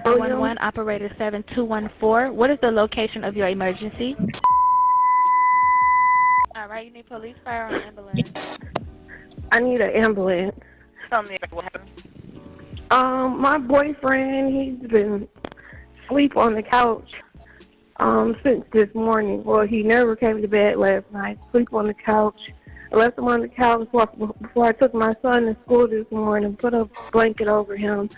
William. 911, operator 7214. What is the location of your emergency? All right, you need police, fire, or ambulance. I need an ambulance. Tell me what happened. My boyfriend, he's been asleep on the couch since this morning. Well, he never came to bed last night. Sleep on the couch. I left him on the couch before I took my son to school this morning. Put a blanket over him,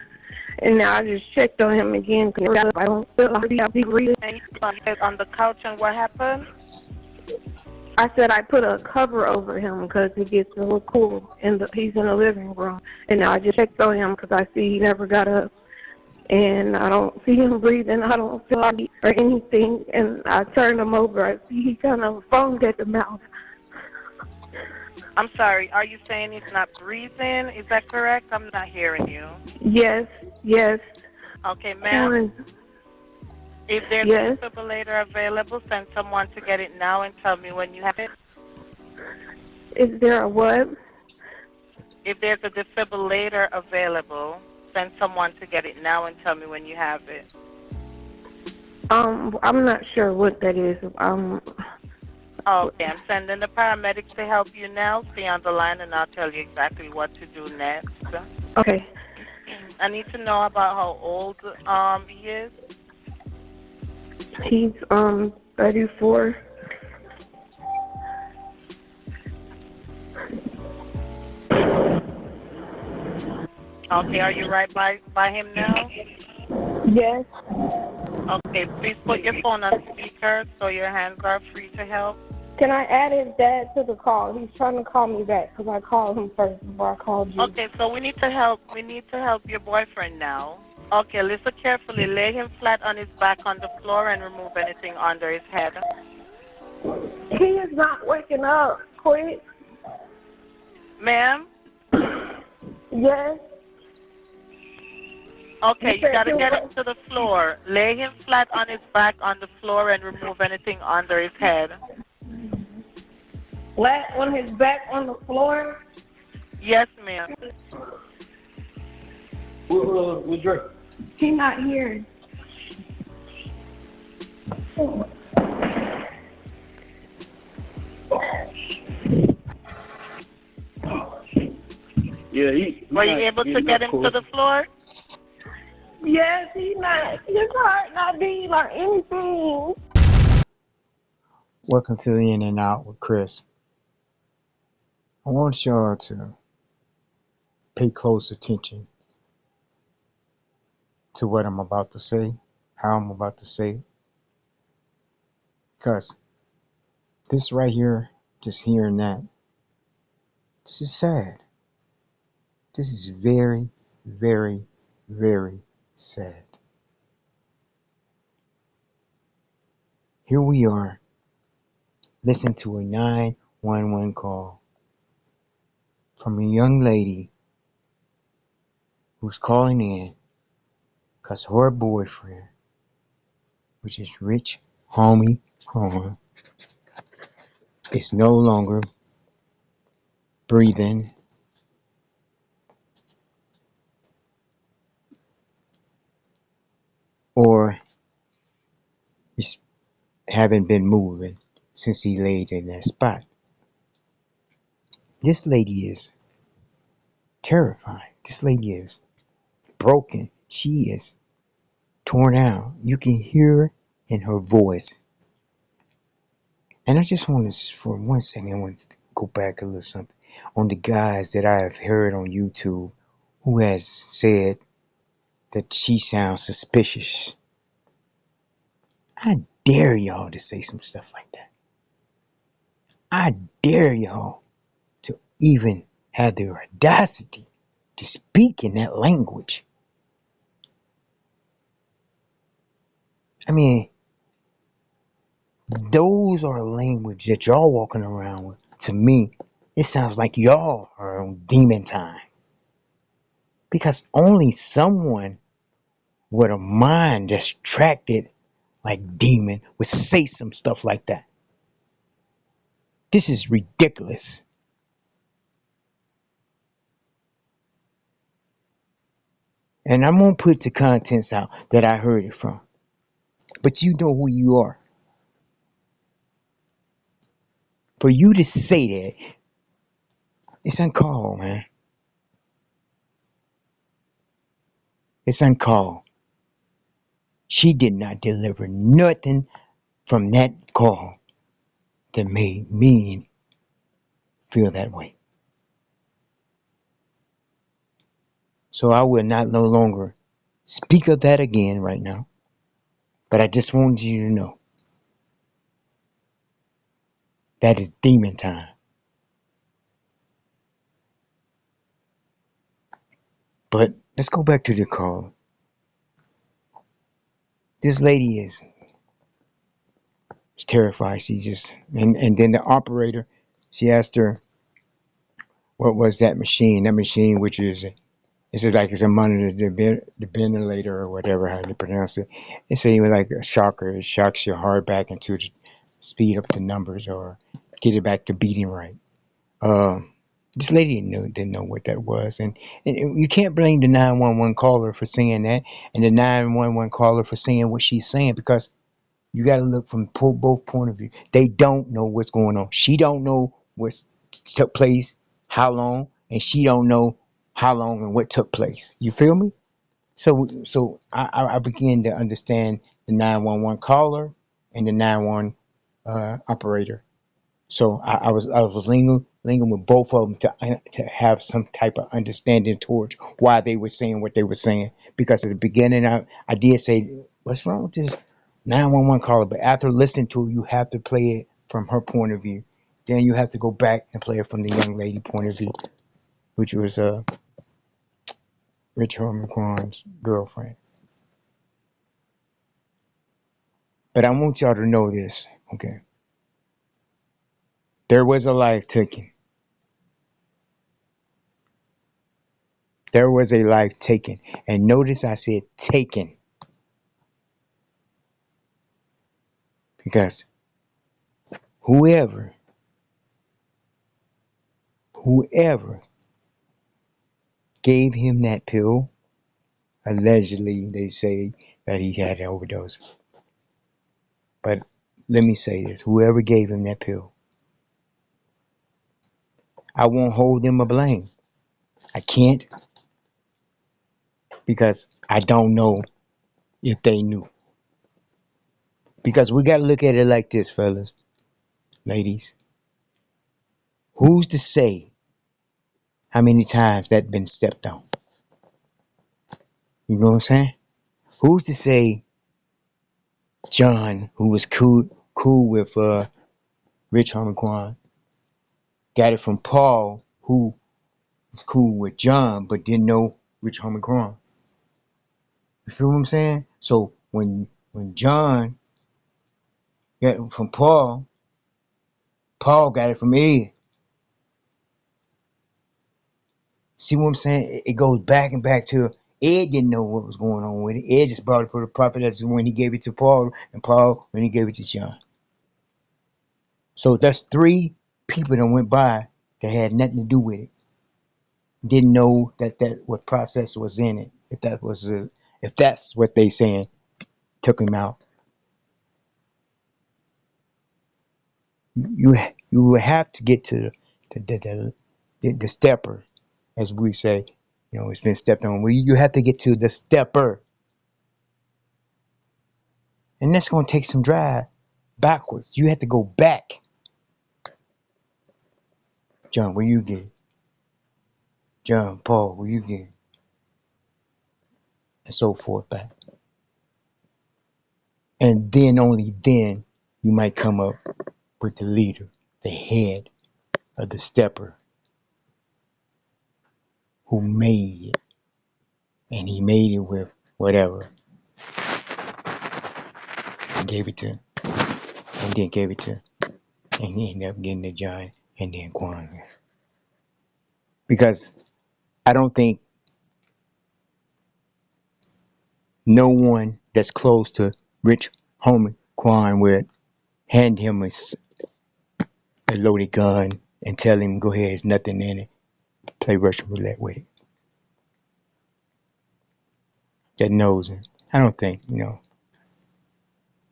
and now I just checked on him again. I don't feel like he's breathing. And you slept on the couch, and what happened? I said I put a cover over him because it gets a little cool, and he's in the living room. And now I just checked on him because I see he never got up, and I don't see him breathing. I don't feel like he or anything, and I turned him over. I see he kind of foamed at the mouth. I'm sorry, are you saying he's not breathing? Is that correct? I'm not hearing you. Yes. Okay, ma'am. If there's Yes. a defibrillator available, send someone to get it now and tell me when you have it. Is there a what? If there's a defibrillator available, send someone to get it now and tell me when you have it. I'm not sure what that is. Okay, I'm sending the paramedics to help you now. Stay on the line and I'll tell you exactly what to do next. Okay. I need to know about how old he is. He's 34. Okay, are you right by him now? Yes. Okay, please put your phone on speaker so your hands are free to help. Can I add his dad to the call? He's trying to call me back because I called him first before I called you. Okay, so we need to help your boyfriend now. Okay, listen carefully. Lay him flat on his back on the floor and remove anything under his head. He is not waking up. Quick. Ma'am? Yes. Okay, you gotta get him to the floor. Lay him flat on his back on the floor and remove anything under his head. Flat on his back on the floor? Yes, ma'am. What's Drake? He's not here. Yeah, Were you able to get him to the floor? Yes, he's not. His heart not beating or anything. Welcome to the In and Out with Chris. I want y'all to pay close attention to what I'm about to say, how I'm about to say it. Because this right here, just hearing that, this is sad. This is very, very, very sad. Here we are, listen to a 911 call from a young lady who's calling in because her boyfriend, which is Rich Homie Quan, is no longer breathing or haven't been moving since he laid in that spot. This lady is terrifying. This lady is broken. She is torn out. You can hear in her voice. And I just want to, for 1 second, I want to go back a little something on the guys that I have heard on YouTube who has said that she sounds suspicious. I dare y'all to say some stuff like that. I dare y'all to even have the audacity to speak in that language. I mean, those are language that y'all walking around with. To me, it sounds like y'all are on demon time. Because only someone with a mind that's attracted like demon would say some stuff like that. This is ridiculous. And I'm going to put the contents out that I heard it from. But you know who you are. For you to say that, it's uncalled, man. It's uncalled. She did not deliver nothing from that call that made me feel that way. So I will not no longer speak of that again right now. But I just wanted you to know that is demon time. But let's go back to the call. This lady is terrified. She just and then the operator, she asked her what was that machine? That machine, which is it's like it's a monitor, the ventilator or whatever how you pronounce it. It said it was like a shocker. It shocks your heart back into the speed up the numbers or get it back to beating right. Um, this lady didn't know what that was, and you can't blame the 911 caller for saying that, and the 911 caller for saying what she's saying because you got to look from both point of view. They don't know what's going on. She don't know what took place, how long, and she don't know how long and what took place. You feel me? So I begin to understand the 911 caller and the 911 operator. So I was lingering with both of them to have some type of understanding towards why they were saying what they were saying. Because at the beginning I did say, what's wrong with this 911 caller? But after listening to it, you have to play it from her point of view. Then you have to go back and play it from the young lady point of view, which was Rich Herman Quan's girlfriend. But I want y'all to know this, okay? There was a life taken. There was a life taken. And notice I said taken. Because whoever gave him that pill, allegedly they say that he had an overdose. But let me say this, whoever gave him that pill, I won't hold them a blame. I can't because I don't know if they knew. Because we got to look at it like this, fellas, ladies. Who's to say how many times that been stepped on? You know what I'm saying? Who's to say John, who was cool with Rich Homie Quan, got it from Paul, who was cool with John but didn't know Rich Homie Quan. You feel what I'm saying? So when John got it from Paul, Paul got it from Ed. See what I'm saying? It goes back and back to Ed didn't know what was going on with it. Ed just brought it for the prophet. That's when he gave it to Paul, and Paul when he gave it to John. So that's three people that went by that had nothing to do with it. Didn't know that what process was in it. If that's what they saying, took him out. You will have to get to the stepper, as we say. You know, it's been stepped on. You have to get to the stepper, and that's going to take some drive backwards. You have to go back. John, where you get? John, Paul, where you get? And so forth back. And then only then you might come up with the leader, the head of the stepper who made it. And he made it with whatever. And gave it to, and then gave it to, and he ended up getting the John and then Quan. Because I don't think no one that's close to Rich Homie Quan would hand him a loaded gun and tell him, go ahead, there's nothing in it. Play Russian roulette with it. that knows him. I don't think,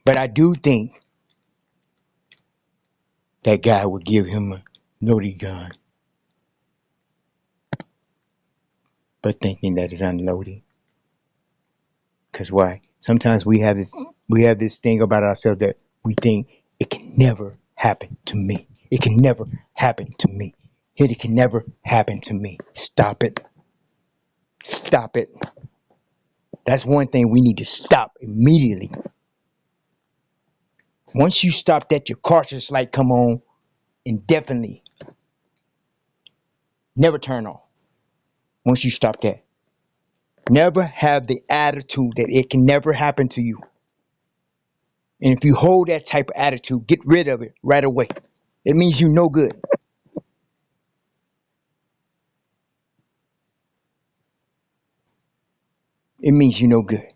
but I do think that guy would give him a loaded gun, but thinking that it's unloaded. Cause why? Sometimes we have this thing about ourselves that we think it can never happen to me. It can never happen to me. It can never happen to me. Stop it. Stop it. That's one thing we need to stop immediately. Once you stop that, your cautious light come on indefinitely. Never turn off. Once you stop that. Never have the attitude that it can never happen to you. And if you hold that type of attitude, get rid of it right away. It means you no good. It means you no good.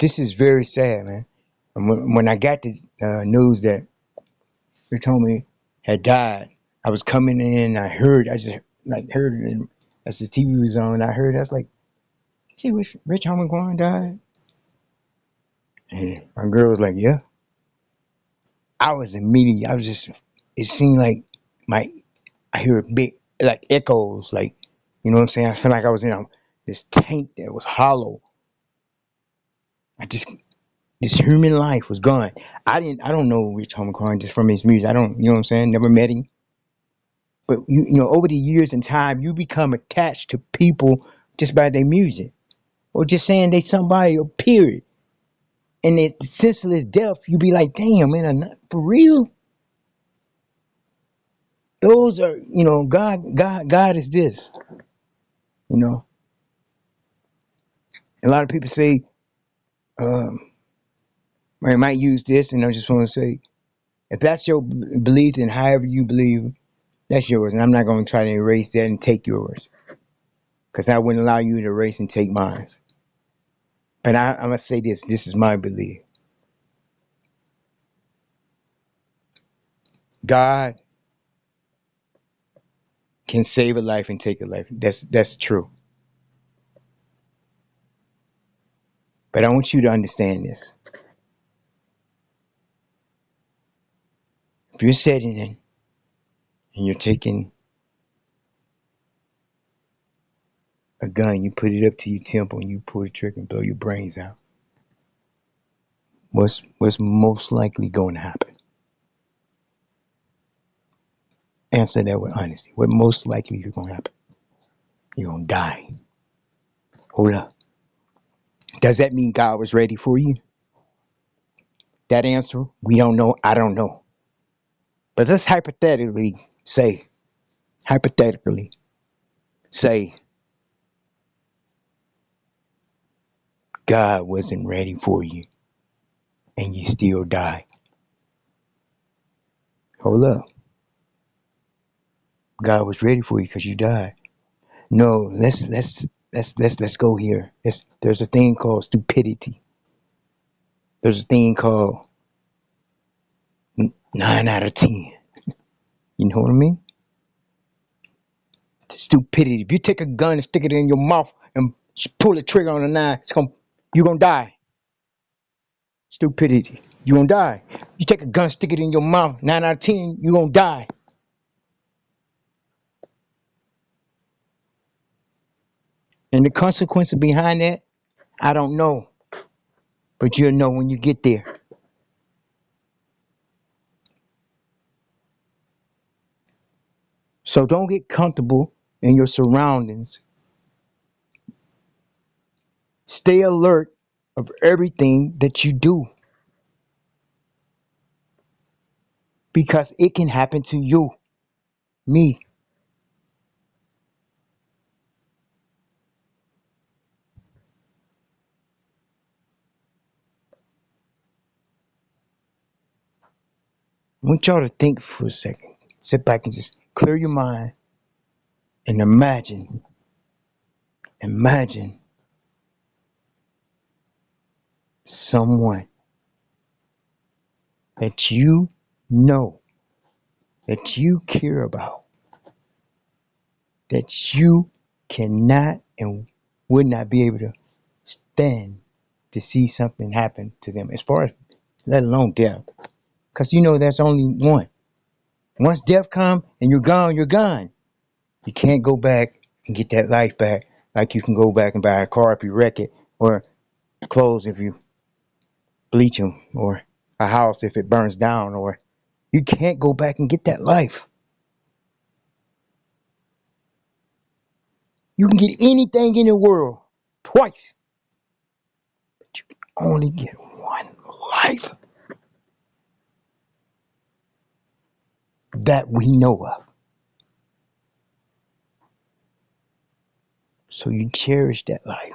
This is very sad, man. And when I got the news that Rich Homie had died, I was coming in. I just like heard it as the TV was on. I heard. I was like, "See, Rich Homie Quan died." And my girl was like, "Yeah." I was immediately. I was just. It seemed like my. I hear a big like echoes, like you know what I'm saying. I feel like I was in this tank that was hollow. I just this human life was gone. I don't know Rich Homie Quan just from his music. I don't, you know what I'm saying? Never met him. But over the years and time, you become attached to people just by their music. Or just saying they somebody or period. And it's senseless death, you be like, damn, man, for real? Those are, God is this. You know. A lot of people say, I might use this, and I just want to say, if that's your belief, then however you believe, that's yours, and I'm not going to try to erase that and take yours, because I wouldn't allow you to erase and take mine. But I must say this: this is my belief. God can save a life and take a life. That's true. But I want you to understand this: if you're sitting in and you're taking a gun, you put it up to your temple, and you pull the trigger and blow your brains out. What's most likely going to happen? Answer that with honesty. What most likely is going to happen? You're going to die. Hold up. Does that mean God was ready for you? That answer, we don't know. I don't know. But let's hypothetically say God wasn't ready for you and you still die. Hold up. God was ready for you because you died. No, let's go here. There's a thing called stupidity. There's a thing called 9 out of 10. You know what I mean? Stupidity. If you take a gun and stick it in your mouth and pull the trigger on a 9, you're gonna die. Stupidity. You're gonna die. You take a gun, stick it in your mouth, 9 out of 10, you're gonna die. And the consequences behind that, I don't know. But you'll know when you get there. So don't get comfortable in your surroundings. Stay alert of everything that you do. Because it can happen to you. Me. I want y'all to think for a second. Sit back and just clear your mind and imagine someone that you know, that you care about, that you cannot and would not be able to stand to see something happen to them, as far as let alone death. Because you know there's only one. Once death comes and you're gone, you're gone. You can't go back and get that life back like you can go back and buy a car if you wreck it, or clothes if you bleach them, or a house if it burns down, or you can't go back and get that life. You can get anything in the world twice, but you can only get one life that we know of. So you cherish that life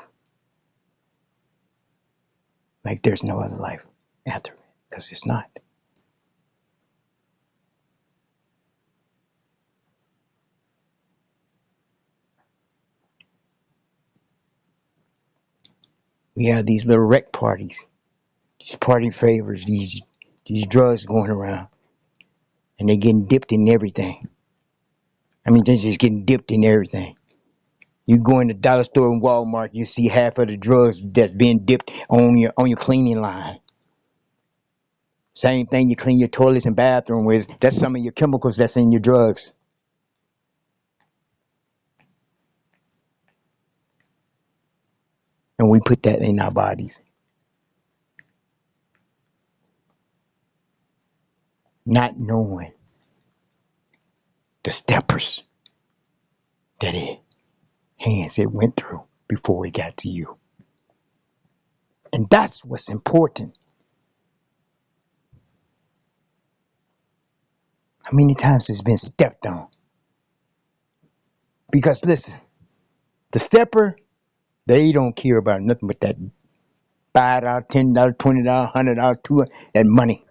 like there's no other life after it, because it's not. We have these little rec parties, these party favors, these drugs going around, and they getting dipped in everything. I mean, they're just getting dipped in everything. You go in the dollar store and Walmart, you see half of the drugs that's being dipped on your cleaning line. Same thing you clean your toilets and bathroom with. That's some of your chemicals that's in your drugs. And we put that in our bodies. Not knowing the steppers that it went through before it got to you. And that's what's important. How many times it's been stepped on? Because listen, the stepper, they don't care about nothing but that $5, $10, $20, $100, $200, that money.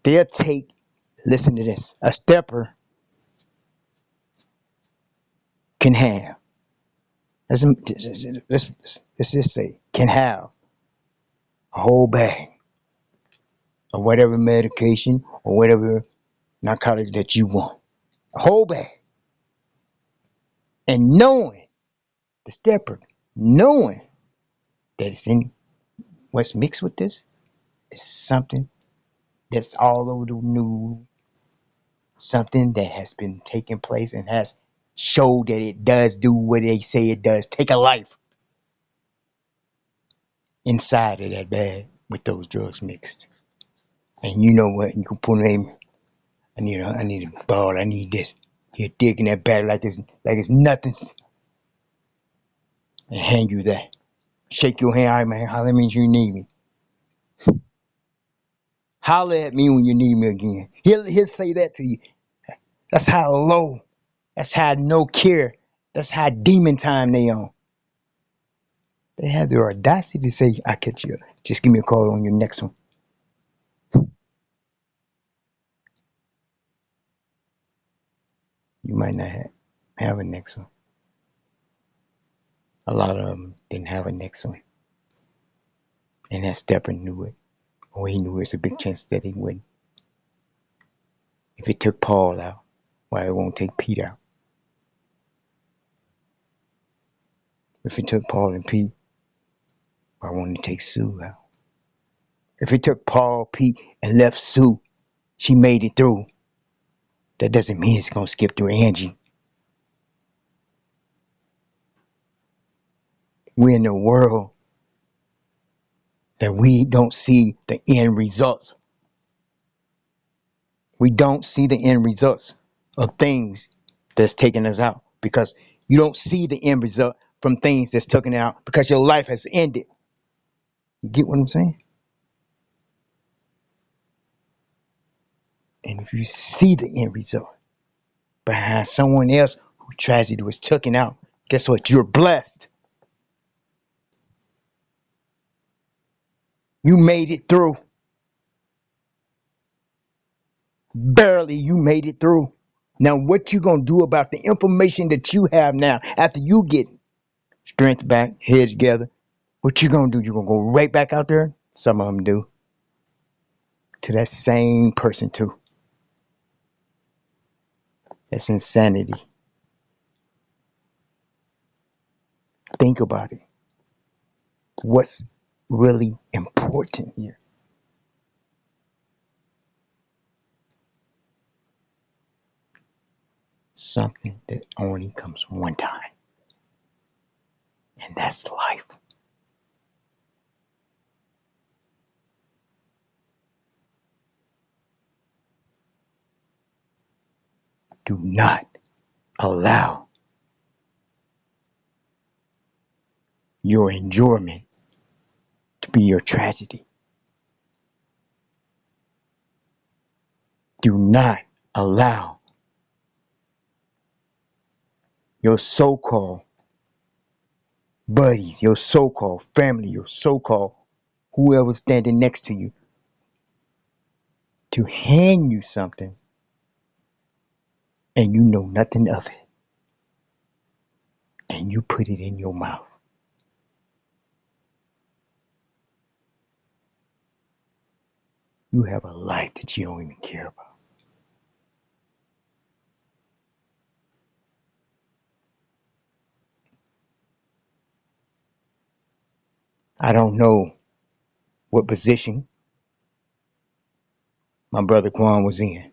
They'll take, listen to this, a stepper can have, let's just say, can have a whole bag of whatever medication or whatever narcotics that you want. A whole bag. And knowing, the stepper, knowing that it's in what's mixed with this is something that's all over the news, something that has been taking place and has showed that it does do what they say it does. Take a life inside of that bag with those drugs mixed. And you know what? You can put name. I need a ball. I need this. He'll dig in that bag like it's nothing, and hand you that. Shake your hand. All right, man. Holler at me if you need me. Holler at me when you need me again. He'll say that to you. That's how low. That's how no care. That's how demon time they on. They have the audacity to say, "I'll catch you up. Just give me a call on your next one." You might not have a next one. A lot of them didn't have a next one. And that stepper knew it. Or he knew there's a big chance that he wouldn't. If it took Paul out, why it won't take Pete out? If it took Paul and Pete, why won't it take Sue out? If it took Paul, Pete, and left Sue, she made it through. That doesn't mean it's going to skip through Angie. We're in a world that we don't see the end results. We don't see the end results of things that's taking us out, because you don't see the end result from things that's taken out because your life has ended. You get what I'm saying? And if you see the end result behind someone else who tragedy was taken out, guess what? You're blessed. You made it through. Barely you made it through. Now what you gonna do about the information that you have now after you get strength back, head together? What you gonna do? You gonna go right back out there? Some of them do. To that same person too. That's insanity. think about it. What's really important here? Something that only comes one time, and that's life. Do not allow your enjoyment to be your tragedy. Do not allow your so-called buddies, your so-called family, your so-called whoever's standing next to you to hand you something and you know nothing of it, and you put it in your mouth. You have a life that you don't even care about. I don't know what position my brother Quan was in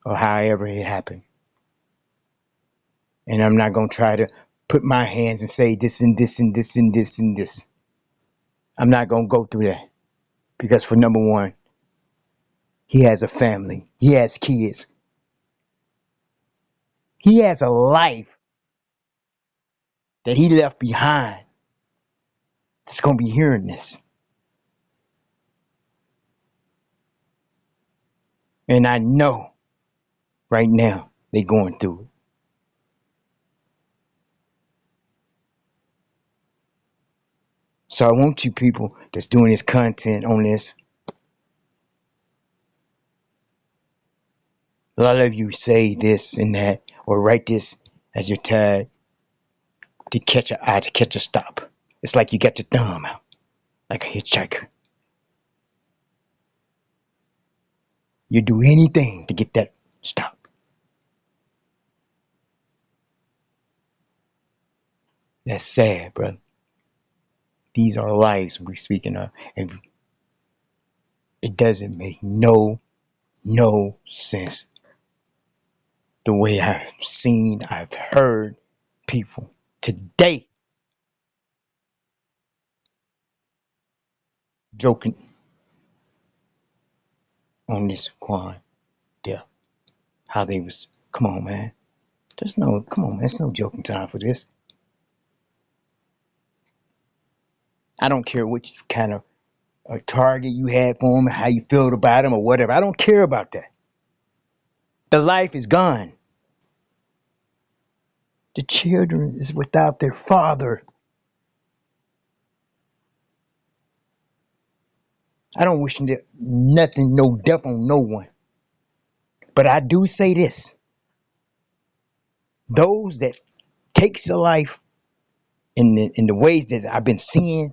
or however it happened. And I'm not going to try to put my hands and say this and this and this and this and this. I'm not going to go through that because, for number one, he has a family, he has kids, he has a life that he left behind that's going to be hearing this. And I know right now they're going through it. So I want you people that's doing this content on this. A lot of you say this and that or write this as your tag to catch an eye, to catch a stop. It's like you got your thumb out, like a hitchhiker. You do anything to get that stop. That's sad, brother. These are lives we're speaking of, and it doesn't make no sense. The way I've heard people today joking on this Quan death. How they was, come on, man. Come on, man. There's no joking time for this. I don't care what kind of a target you had for him, how you felt about him, or whatever. I don't care about that. The life is gone. The children is without their father. I don't wish nothing, no death on no one. But I do say this. Those that takes a life in the ways that I've been seeing,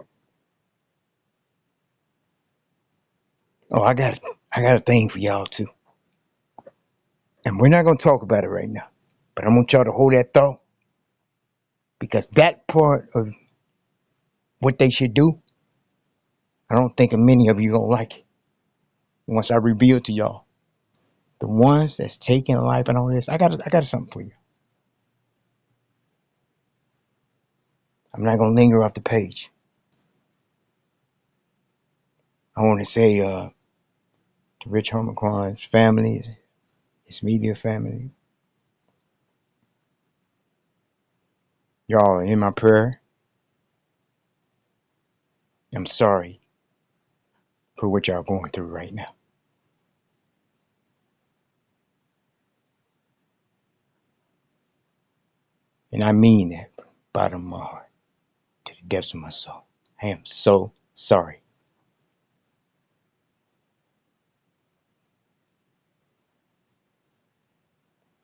oh, I got a thing for y'all too. And we're not going to talk about it right now. But I want y'all to hold that thought. Because that part of what they should do, I don't think many of you going to like it. Once I reveal to y'all. The ones that's taking a life and all this, I got something for you. I'm not going to linger off the page. I want to say to Rich Herman Quan's family, his media family, y'all are in my prayer. I'm sorry for what y'all going through right now. And I mean that from the bottom of my heart to the depths of my soul. I am so sorry.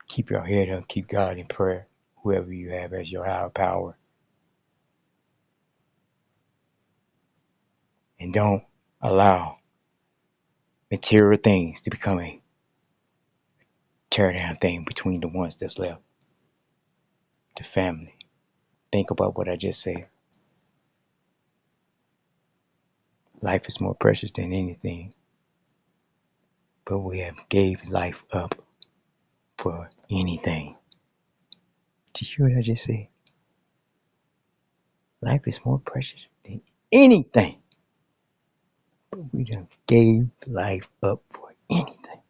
Keep your head up. Keep God in prayer. Whoever you have as your higher power. And don't allow material things to become a tear down thing between the ones that's left. The family. think about what I just said. Life is more precious than anything, but we have gave life up for anything. Did you hear what I just said? Life is more precious than anything, but we done gave life up for anything.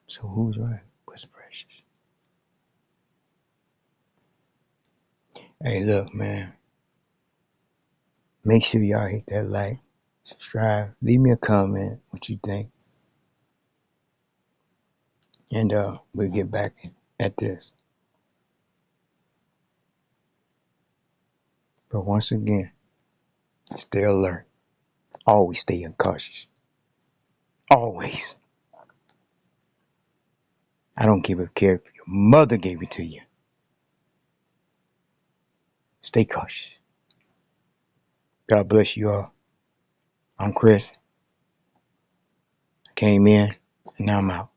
So who's right? What's precious? Hey, look, man. Make sure y'all hit that like, subscribe, leave me a comment what you think, and we'll get back at this. But once again, stay alert. Always stay cautious. Always. I don't give a care if your mother gave it to you. Stay cautious. God bless you all. I'm Chris. I came in and now I'm out.